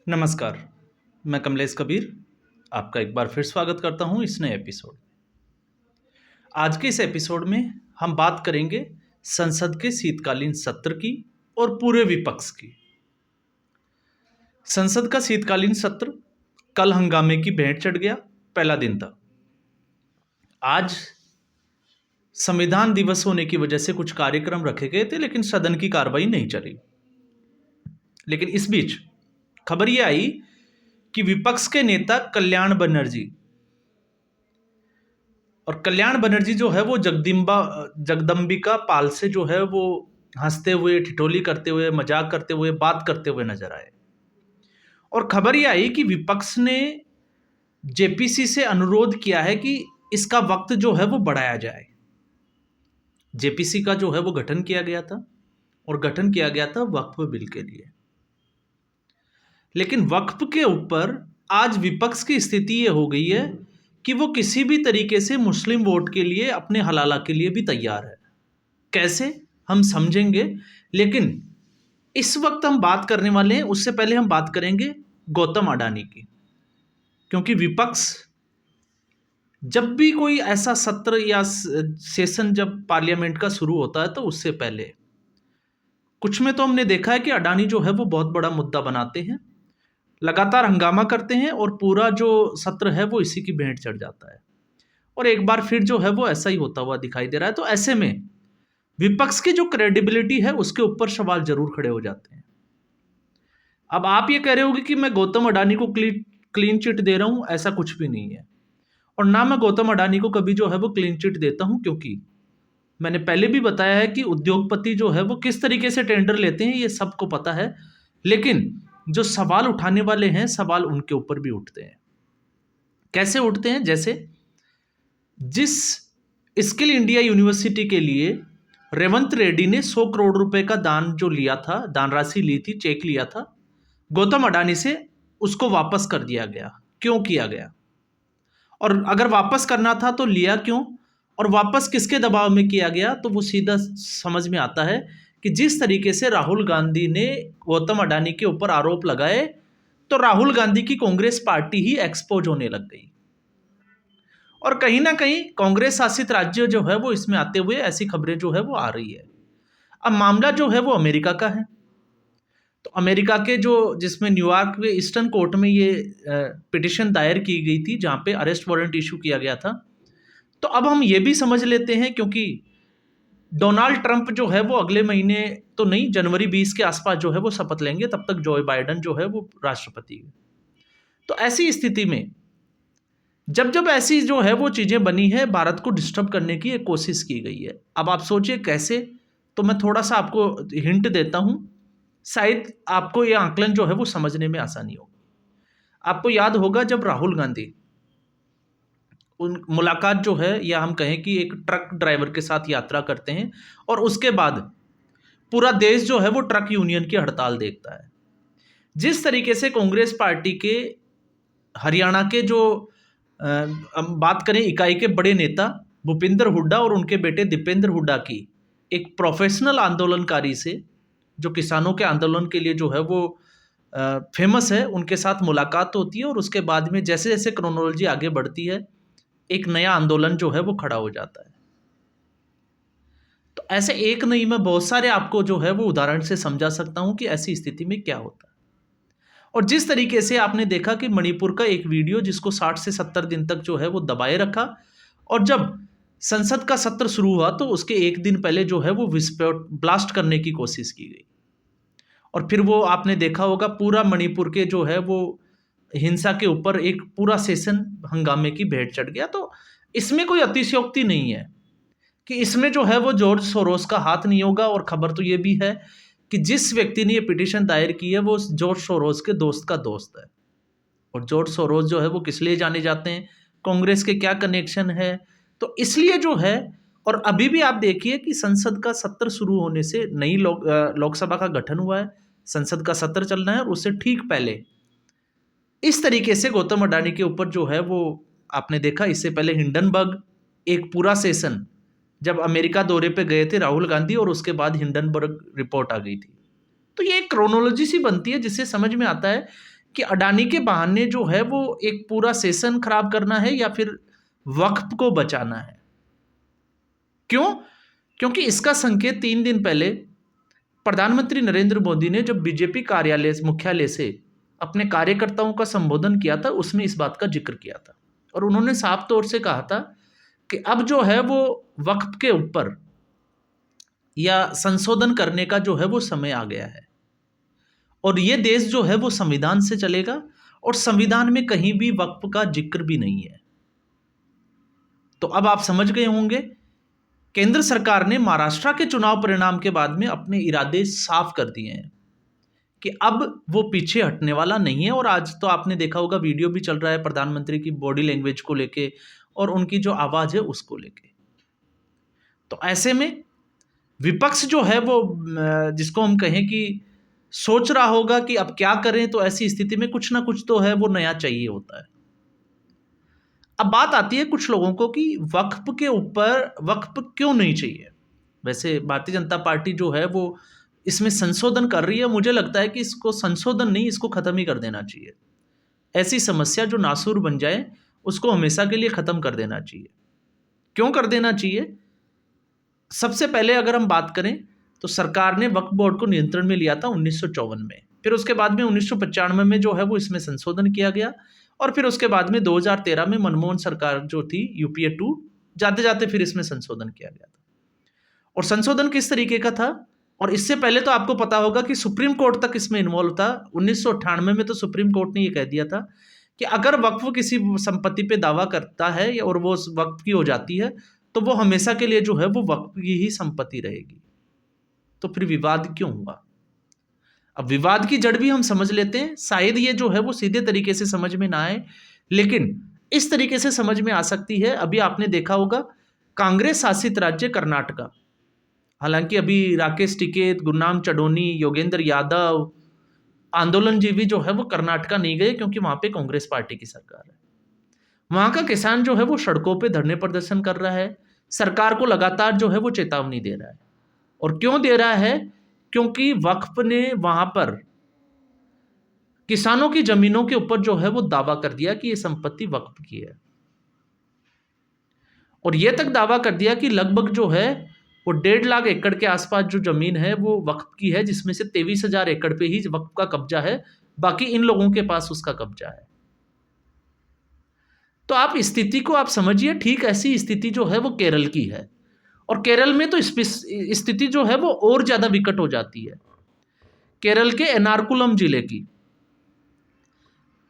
नमस्कार, मैं कमलेश कबीर आपका एक बार फिर स्वागत करता हूं इस नए एपिसोड। आज के इस एपिसोड में हम बात करेंगे संसद के शीतकालीन सत्र की और पूरे विपक्ष की। संसद का शीतकालीन सत्र कल हंगामे की भेंट चढ़ गया, पहला दिन था। आज संविधान दिवस होने की वजह से कुछ कार्यक्रम रखे गए थे, लेकिन सदन की कार्रवाई नहीं चली। लेकिन इस बीच खबर यह आई कि विपक्ष के नेता कल्याण बनर्जी जो है वो जगदम्बिका पाल से जो है वो हंसते हुए, ठिठोली करते हुए, मजाक करते हुए, बात करते हुए नजर आए। और खबर यह आई कि विपक्ष ने जेपीसी से अनुरोध किया है कि इसका वक्त जो है वो बढ़ाया जाए। जेपीसी का जो है वो गठन किया गया था और गठन किया गया था वक्फ बिल के लिए। लेकिन वक्फ के ऊपर आज विपक्ष की स्थिति ये हो गई है कि वो किसी भी तरीके से मुस्लिम वोट के लिए, अपने हलाला के लिए भी तैयार है। कैसे, हम समझेंगे। लेकिन इस वक्त हम बात करने वाले हैं, उससे पहले हम बात करेंगे गौतम अडानी की। क्योंकि विपक्ष जब भी कोई ऐसा सत्र या सेशन जब पार्लियामेंट का शुरू होता है, तो उससे पहले कुछ में तो हमने देखा है कि अडानी जो है वो बहुत बड़ा मुद्दा बनाते हैं, लगातार हंगामा करते हैं और पूरा जो सत्र है वो इसी की भेंट चढ़ जाता है। और एक बार फिर जो है वो ऐसा ही होता हुआ दिखाई दे रहा है। तो ऐसे में विपक्ष की जो क्रेडिबिलिटी है उसके ऊपर सवाल जरूर खड़े हो जाते हैं। अब आप ये कह रहे होगे कि मैं गौतम अडानी को क्लीन चिट दे रहा हूं, ऐसा कुछ भी नहीं है। और ना मैं गौतम अडानी को कभी जो है वो क्लीन चिट देता हूं, क्योंकि मैंने पहले भी बताया है कि उद्योगपति जो है वो किस तरीके से टेंडर लेते हैं, ये सबको पता है। लेकिन जो सवाल उठाने वाले हैं, सवाल उनके ऊपर भी उठते हैं। कैसे उठते हैं? जैसे जिस स्किल इंडिया यूनिवर्सिटी के लिए रेवंत रेड्डी ने 100 करोड़ रुपए का दान जो लिया था, दान राशि ली थी, चेक लिया था, गौतम अडानी से उसको वापस कर दिया गया। क्यों किया गया? और अगर वापस करना था तो लिया क्यों? और वापस किसके दबाव में किया गया? तो वो सीधा समझ में आता है कि जिस तरीके से राहुल गांधी ने गौतम अडानी के ऊपर आरोप लगाए, तो राहुल गांधी की कांग्रेस पार्टी ही एक्सपोज होने लग गई। और कहीं ना कहीं कांग्रेस शासित राज्य जो है वो इसमें आते हुए ऐसी खबरें जो है वो आ रही है। अब मामला जो है वो अमेरिका का है। तो अमेरिका के जो, जिसमें न्यूयॉर्क में ईस्टर्न कोर्ट में ये पिटिशन दायर की गई थी, जहां पे अरेस्ट वारंट इशू किया गया था। तो अब हम ये भी समझ लेते हैं, क्योंकि डोनाल्ड ट्रंप जो है वो अगले महीने तो नहीं, जनवरी 20 के आसपास जो है वो शपथ लेंगे, तब तक जो बाइडन जो है वो राष्ट्रपति है। तो ऐसी स्थिति में जब जब ऐसी जो है वो चीजें बनी है, भारत को डिस्टर्ब करने की एक कोशिश की गई है। अब आप सोचिए कैसे। तो मैं थोड़ा सा आपको हिंट देता हूं, शायद आपको यह आंकलन जो है वो समझने में आसानी होगी। आपको याद होगा जब राहुल गांधी उन मुलाकात जो है, या हम कहें कि एक ट्रक ड्राइवर के साथ यात्रा करते हैं, और उसके बाद पूरा देश जो है वो ट्रक यूनियन की हड़ताल देखता है। जिस तरीके से कांग्रेस पार्टी के हरियाणा के जो हम बात करें इकाई के बड़े नेता भूपिंदर हुड्डा और उनके बेटे दीपेंद्र हुड्डा की एक प्रोफेशनल आंदोलनकारी से, जो किसानों के आंदोलन के लिए जो है वो फेमस है, उनके साथ मुलाकात होती है। और उसके बाद में जैसे जैसे क्रोनोलॉजी आगे बढ़ती है, एक नया आंदोलन जो है वो खड़ा हो जाता है। तो ऐसे एक नहीं, मैं बहुत सारे आपको जो है वो उदाहरण से समझा सकता हूं कि ऐसी स्थिति में क्या होता है। और जिस तरीके से आपने देखा कि मणिपुर का एक वीडियो जिसको 60 से 70 दिन तक जो है वो दबाए रखा, और जब संसद का सत्र शुरू हुआ तो उसके एक दिन पहले जो है वो विस्फोट ब्लास्ट करने की कोशिश की गई। और फिर वो आपने देखा होगा पूरा मणिपुर के जो है वो हिंसा के ऊपर एक पूरा सेशन हंगामे की भेंट चढ़ गया। तो इसमें कोई अतिशयोक्ति नहीं है कि इसमें जो है वो जॉर्ज सोरोस का हाथ नहीं होगा। और खबर तो ये भी है कि जिस व्यक्ति ने ये पिटीशन दायर की है वो जॉर्ज सोरोस के दोस्त का दोस्त है। और जॉर्ज सोरोस जो है वो किस लिए जाने जाते हैं, कांग्रेस के क्या कनेक्शन है, तो इसलिए जो है। और अभी भी आप देखिए कि संसद का सत्र शुरू होने से नई लोकसभा का गठन हुआ है, संसद का सत्र चल रहा है, और उससे ठीक पहले इस तरीके से गौतम अडानी के ऊपर जो है वो आपने देखा। इससे पहले हिंडनबर्ग एक पूरा सेशन, जब अमेरिका दौरे पे गए थे राहुल गांधी, और उसके बाद हिंडनबर्ग रिपोर्ट आ गई थी। तो ये एक क्रोनोलॉजी सी बनती है जिससे समझ में आता है कि अडानी के बहाने जो है वो एक पूरा सेशन खराब करना है या फिर वक्फ को बचाना है। क्यों? क्योंकि इसका संकेत 3 दिन पहले प्रधानमंत्री नरेंद्र मोदी ने जब बीजेपी कार्यालय मुख्यालय से अपने कार्यकर्ताओं का संबोधन किया था, उसमें इस बात का जिक्र किया था और उन्होंने साफ तौर से कहा था कि अब जो है वो वक्फ के ऊपर या संशोधन करने का जो है वो समय आ गया है और ये देश जो है वो संविधान से चलेगा और संविधान में कहीं भी वक्फ का जिक्र भी नहीं है। तो अब आप समझ गए होंगे, केंद्र सरकार ने महाराष्ट्र के चुनाव परिणाम के बाद में अपने इरादे साफ कर दिए हैं कि अब वो पीछे हटने वाला नहीं है। और आज तो आपने देखा होगा, वीडियो भी चल रहा है प्रधानमंत्री की बॉडी लैंग्वेज को लेके और उनकी जो आवाज है उसको लेके। तो ऐसे में विपक्ष जो है वो जिसको हम कहें कि सोच रहा होगा कि अब क्या करें, तो ऐसी स्थिति में कुछ ना कुछ तो है वो नया चाहिए होता है। अब बात आती है कुछ लोगों को कि वक्फ के ऊपर वक्फ क्यों नहीं चाहिए। वैसे भारतीय जनता पार्टी जो है वो इसमें संशोधन कर रही है। मुझे लगता है कि इसको संशोधन नहीं, इसको खत्म ही कर देना चाहिए। ऐसी समस्या जो नासूर बन जाए उसको हमेशा के लिए खत्म कर देना चाहिए। क्यों कर देना चाहिए? सबसे पहले अगर हम बात करें तो सरकार ने वक्फ बोर्ड को नियंत्रण में लिया था 1954 में, फिर उसके बाद में 1995 में जो है वो इसमें संशोधन किया गया और फिर उसके बाद में 2013 में मनमोहन सरकार जो थी यूपीए 2 जाते जाते फिर इसमें संशोधन किया गया था। और संशोधन किस तरीके का था? और इससे पहले तो आपको पता होगा कि सुप्रीम कोर्ट तक इसमें इन्वॉल्व था। 1998 में तो सुप्रीम कोर्ट ने ये कह दिया था कि अगर वक्फ किसी संपत्ति पे दावा करता है और वो वक्फ की हो जाती है तो वो हमेशा के लिए जो है वो वक्फ की ही संपत्ति रहेगी। तो फिर विवाद क्यों हुआ? अब विवाद की जड़ भी हम समझ लेते हैं। शायद ये जो है वो सीधे तरीके से समझ में ना आए, लेकिन इस तरीके से समझ में आ सकती है। अभी आपने देखा होगा कांग्रेस शासित राज्य कर्नाटका, हालांकि अभी राकेश टिकैत, गुरनाम चढ़ोनी, योगेंद्र यादव, आंदोलन जी भी जो है वो कर्नाटका नहीं गए क्योंकि वहां पे कांग्रेस पार्टी की सरकार है। वहां का किसान जो है वो सड़कों पे धरने प्रदर्शन कर रहा है, सरकार को लगातार जो है वो चेतावनी दे रहा है। और क्यों दे रहा है? क्योंकि वक्फ ने वहां पर किसानों की जमीनों के ऊपर जो है वो दावा कर दिया कि ये संपत्ति वक्फ की है और ये तक दावा कर दिया कि लगभग जो है वो 1.5 लाख एकड़ के आसपास जो जमीन है वो वक्फ की है, जिसमें से 23,000 एकड़ पे ही वक्फ का कब्जा है, बाकी इन लोगों के पास उसका कब्जा है। तो आप स्थिति को आप समझिए। ठीक ऐसी स्थिति जो है वो केरल की है और केरल में तो स्थिति जो है वो और ज्यादा विकट हो जाती है। केरल के एर्नाकुलम जिले की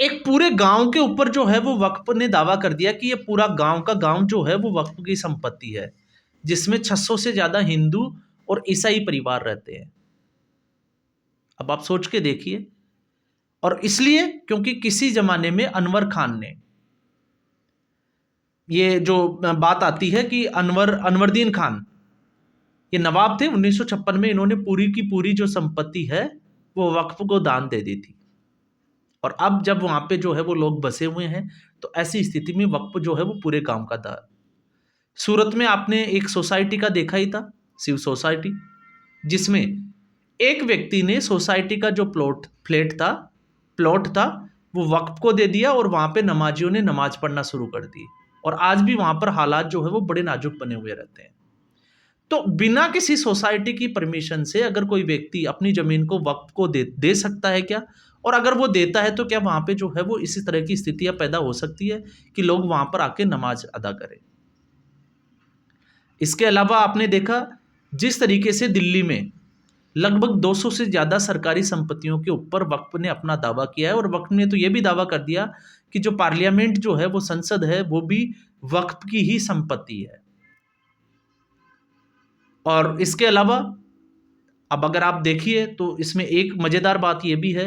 एक पूरे गांव के ऊपर जो है वो वक्फ ने दावा कर दिया कि ये पूरा गांव का गांव जो है वो वक्फ की संपत्ति है, जिसमें 600 से ज्यादा हिंदू और ईसाई परिवार रहते हैं। अब आप सोच के देखिए। और इसलिए क्योंकि किसी जमाने में अनवर खान ने, ये जो बात आती है कि अनवरदीन खान ये नवाब थे 1956 में, इन्होंने पूरी की पूरी जो संपत्ति है वो वक्फ को दान दे दी थी। और अब जब वहां पे जो है वो लोग बसे हुए हैं तो ऐसी स्थिति में वक्फ जो है वो पूरे गांव का था। सूरत में आपने एक सोसाइटी का देखा ही था, शिव सोसाइटी, जिसमें एक व्यक्ति ने सोसाइटी का जो प्लॉट था वो वक्फ को दे दिया और वहां पे नमाजियों ने नमाज पढ़ना शुरू कर दी। और आज भी वहां पर हालात जो है वो बड़े नाजुक बने हुए रहते हैं। तो बिना किसी सोसाइटी की परमिशन से अगर कोई व्यक्ति अपनी जमीन को वक्फ को दे सकता है क्या? और अगर वो देता है तो क्या वहां पे जो है वो इसी तरह की स्थितियां पैदा हो सकती है कि लोग वहां पर आके नमाज अदा करें? इसके अलावा आपने देखा जिस तरीके से दिल्ली में लगभग 200 से ज्यादा सरकारी संपत्तियों के ऊपर वक्फ ने अपना दावा किया है और वक्फ ने तो यह भी दावा कर दिया कि जो पार्लियामेंट जो है वो संसद है वो भी वक्फ की ही संपत्ति है। और इसके अलावा अब अगर आप देखिए तो इसमें एक मजेदार बात यह भी है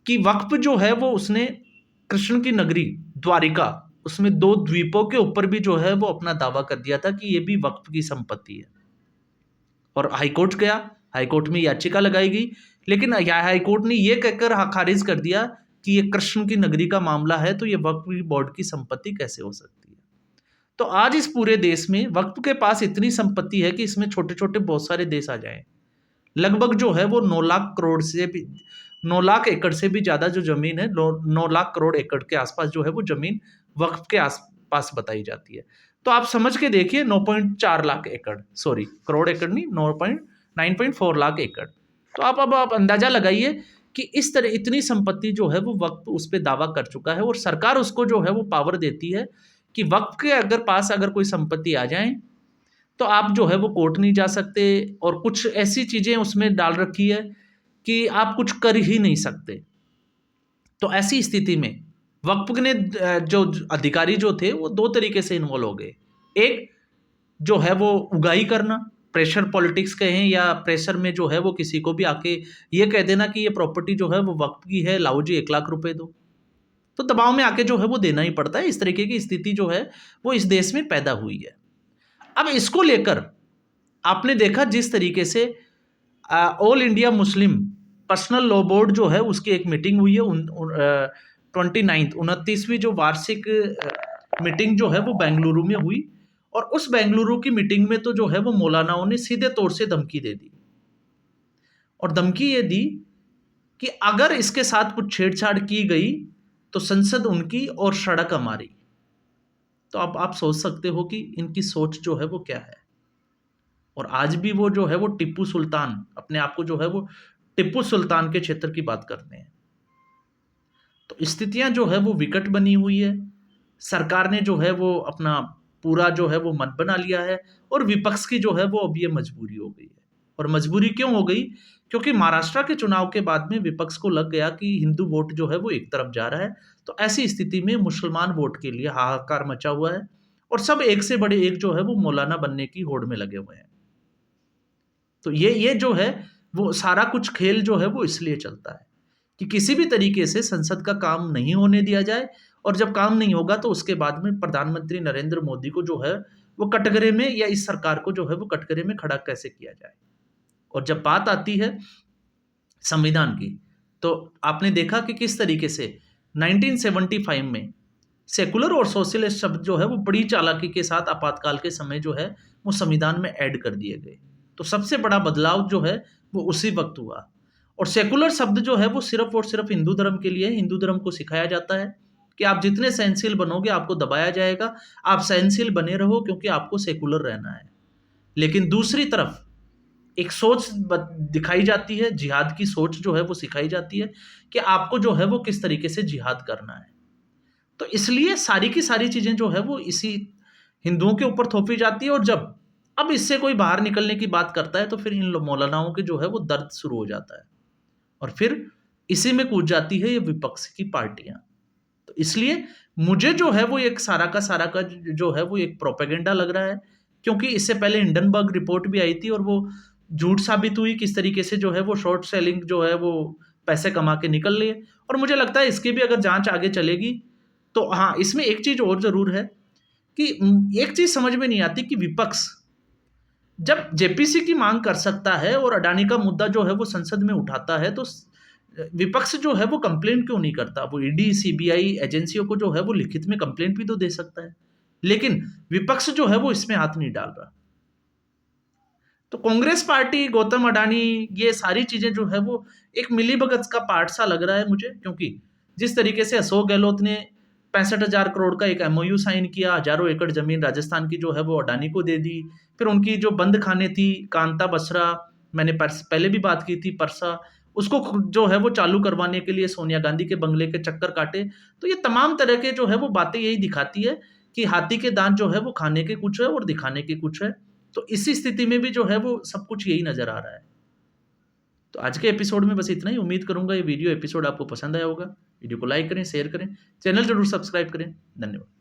कि वक्फ जो है वो उसने कृष्ण की नगरी द्वारिका, उसमें 2 द्वीपों के ऊपर भी जो है वो अपना दावा कर दिया था कि ये भी वक्फ की संपत्ति है। और हाईकोर्ट गया, हाईकोर्ट में याचिका लगाई गई, लेकिन हाईकोर्ट ने यह कहकर खारिज कर दिया कि ये कृष्ण की नगरी का मामला है तो ये वक्फ बोर्ड की संपत्ति कैसे हो सकती है। तो आज इस पूरे देश में वक्फ के पास इतनी संपत्ति है कि इसमें छोटे छोटे बहुत सारे देश आ जाएं। लगभग जो है वो 9 लाख करोड़ से भी 9 लाख एकड़ से भी ज़्यादा जो ज़मीन है, 9 लाख करोड़ एकड़ के आसपास जो है वो ज़मीन वक्फ के आसपास बताई जाती है। तो आप समझ के देखिए 9.4 लाख एकड़, सॉरी करोड़ एकड़ नहीं, 9.4 लाख एकड़। तो अब आप अंदाजा लगाइए कि इस तरह इतनी संपत्ति जो है वो वक्फ उस पे दावा कर चुका है, और सरकार उसको जो है वो पावर देती है कि वक्फ के अगर पास अगर कोई संपत्ति आ जाए तो आप जो है वो कोर्ट नहीं जा सकते, और कुछ ऐसी चीज़ें उसमें डाल रखी है कि आप कुछ कर ही नहीं सकते। तो ऐसी स्थिति में वक्फ ने जो अधिकारी जो थे वो दो तरीके से इन्वॉल्व हो गए। एक जो है वो उगाही करना, प्रेशर पॉलिटिक्स कहें या प्रेशर में जो है वो किसी को भी आके ये कह देना कि ये प्रॉपर्टी जो है वो वक्फ की है, लाओ जी 1 लाख रुपए दो। तो दबाव में आके जो है वो देना ही पड़ता है। इस तरीके की स्थिति जो है वो इस देश में पैदा हुई है। अब इसको लेकर आपने देखा जिस तरीके से all India Muslim personal law board जो है उसकी एक मीटिंग हुई है 29वीं जो वार्षिक मीटिंग जो है वो बेंगलुरु में हुई, और उस बेंगलुरु की मीटिंग में तो जो है वो मौलानाओं ने सीधे तौर से धमकी दे दी, और धमकी ये दी कि अगर इसके साथ कुछ छेड़छाड़ की गई तो संसद उनकी और सड़क हमारी। तो अब आप सोच सकते हो कि इनकी सोच जो है वो क्या है। और आज भी वो जो है वो टिप्पू सुल्तान, अपने आप को जो है वो टिप्पू सुल्तान के क्षेत्र की बात करते हैं। तो स्थितियां जो है वो विकट बनी हुई है। सरकार ने जो है वो अपना पूरा जो है वो मन बना लिया है, और विपक्ष की जो है वो अब ये मजबूरी हो गई है। और मजबूरी क्यों हो गई? क्योंकि महाराष्ट्र के चुनाव के बाद में विपक्ष को लग गया कि हिंदू वोट जो है वो एक तरफ जा रहा है। तो ऐसी स्थिति में मुसलमान वोट के लिए हाहाकार मचा हुआ है, और सब एक से बड़े एक जो है वो मौलाना बनने की होड़ में लगे हुए हैं। तो ये जो है वो सारा कुछ खेल जो है वो इसलिए चलता है कि किसी भी तरीके से संसद का काम नहीं होने दिया जाए, और जब काम नहीं होगा तो उसके बाद में प्रधानमंत्री नरेंद्र मोदी को जो है वो कटघरे में, या इस सरकार को जो है वो कटघरे में खड़ा कैसे किया जाए। और जब बात आती है संविधान की, तो आपने देखा कि किस तरीके से 1975 में सेकुलर और सोशलिस्ट शब्द जो है वो बड़ी चालाकी के साथ आपातकाल के समय जो है वो संविधान में ऐड कर दिए गए। तो सबसे बड़ा बदलाव जो है वो उसी वक्त हुआ। और सेकुलर शब्द जो है वो सिर्फ और सिर्फ हिंदू धर्म के लिए, हिंदू धर्म को सिखाया जाता है कि आप जितने सहनशील बनोगे आपको दबाया जाएगा, आप सहनशील बने रहो क्योंकि आपको सेकुलर रहना है। लेकिन दूसरी तरफ एक सोच दिखाई जाती है, जिहाद की सोच जो है वो सिखाई जाती है कि आपको जो है वो किस तरीके से जिहाद करना है। तो इसलिए सारी की सारी चीजें जो है वो इसी हिंदुओं के ऊपर थोपी जाती है, और जब अब इससे कोई बाहर निकलने की बात करता है तो फिर इन मौलानाओं के जो है वो दर्द शुरू हो जाता है, और फिर इसी में कूद जाती है ये विपक्ष की पार्टियां। तो इसलिए मुझे जो है वो एक सारा का जो है वो एक प्रोपेगेंडा लग रहा है, क्योंकि इससे पहले हिंडनबर्ग रिपोर्ट भी आई थी और वो झूठ साबित हुई, किस तरीके से जो है वो शॉर्ट सेलिंग जो है वो पैसे कमा के निकल लिए। और मुझे लगता है इसकी भी अगर जांच आगे चलेगी तो हाँ, इसमें एक चीज और जरूर है कि एक चीज समझ में नहीं आती कि विपक्ष जब जेपीसी की मांग कर सकता है और अडानी का मुद्दा जो है वो संसद में उठाता है, तो विपक्ष जो है वो कंप्लेंट क्यों नहीं करता? वो ईडी सीबीआई एजेंसियों को जो है वो लिखित में कंप्लेंट भी तो दे सकता है, लेकिन विपक्ष जो है वो इसमें हाथ नहीं डाल रहा। तो कांग्रेस पार्टी, गौतम अडानी, ये सारी चीजें जो है वो एक मिलीभगत का पार्ट सा लग रहा है मुझे, क्योंकि जिस तरीके से अशोक गहलोत ने 65,000 करोड़ का एक एमओयू साइन किया, हजारों एकड़ जमीन राजस्थान की जो है वो अडानी को दे दी। फिर उनकी जो बंद खाने थी कांता बसरा, मैंने पहले भी बात की थी, परसा, उसको जो है वो चालू करवाने के लिए सोनिया गांधी के बंगले के चक्कर काटे। तो ये तमाम तरह के जो है वो बातें यही दिखाती है कि हाथी के दांत जो है वो खाने के कुछ है और दिखाने के कुछ है। तो इसी स्थिति में भी जो है वो सब कुछ यही नजर आ रहा है। तो आज के एपिसोड में बस इतना ही। उम्मीद करूंगा ये वीडियो एपिसोड आपको पसंद आया होगा। वीडियो को लाइक करें, शेयर करें, चैनल जरूर सब्सक्राइब करें। धन्यवाद।